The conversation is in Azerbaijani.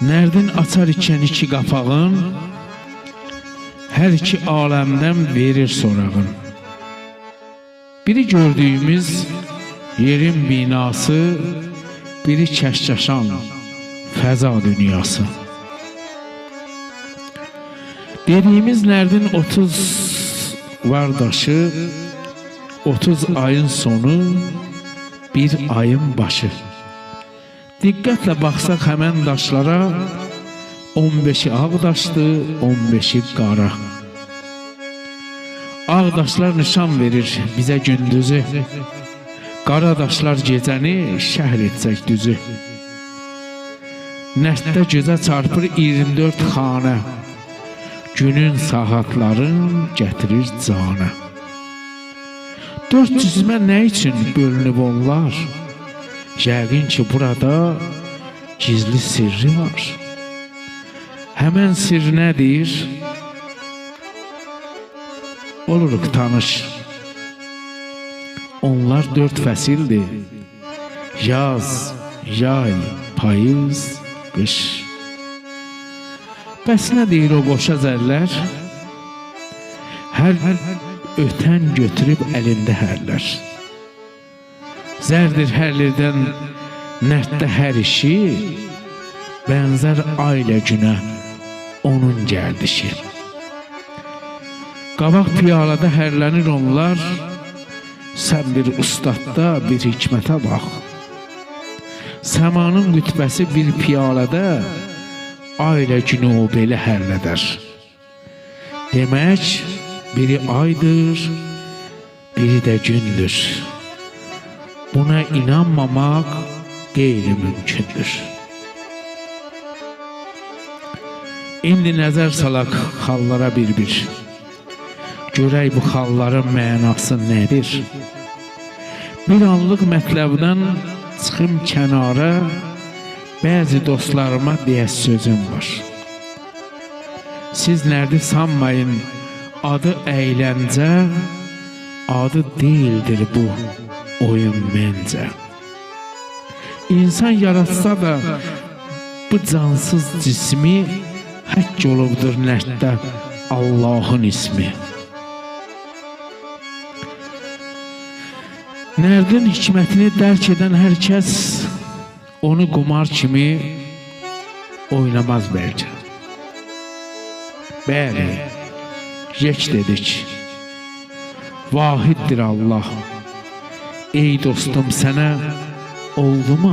Nərdin açar ikən iki qapağın, hər iki aləmdən verir sorağın. Biri gördüyümüz yerin binası, biri kəşkaşan fəza dünyası. Dediyimiz nərdin 30 vardaşı, 30 ayın sonu, bir ayın başı. Diqqətlə baxsaq həmən daşlara, 15'i ağ daşdı, 15'i qara. Ağ daşlar nişan verir bizə gündüzü, qara daşlar gecəni şəhr etsək düzü. Nərddə gözə çarpır 24 xanə, günün saatların gətirir canə. 400-mə nə üçün bölünüb onlar? Yəqin ki burada gizli sirri var. Həmən sir nədir? Oluruq tanış. Onlar 4 fəsildir. Yaz, yay, payız, qış. Bəs nə deyir o qoşa zərlər? Hər ötən götürüb əlində hərlər. Zərdir hərlərdən nərddə hər işi, bənzər aylə günə onun gərdişi. Qabaq piyalada hərlənir onlar, sən bir ustadda bir hikmətə bax. Səmanın qütbəsi bir piyalada, aylə günü o belə hərlədər. Demək, biri aydır, biri də gündür. Buna inanmamaq qeyri-mümkündür. İndi nəzər salaq xallara bir-bir. Görək bu xalların mənası nədir? Bir anlıq mətləbdən çıxım kənara, bəzi dostlarıma deyəs sözüm var. Siz nərdi sanmayın, adı əyləncə, adı deyildir bu oyun məncə. İnsan yaratsa da bu cansız cismi həkk olubdur nərddə Allahın ismi. Nərdin hikmətini dərk edən hər kəs onu qumar kimi oynamaz bəlkə. Bəli, yek dedik. Vahiddir Allah. Ey dostum, sənə oldu mu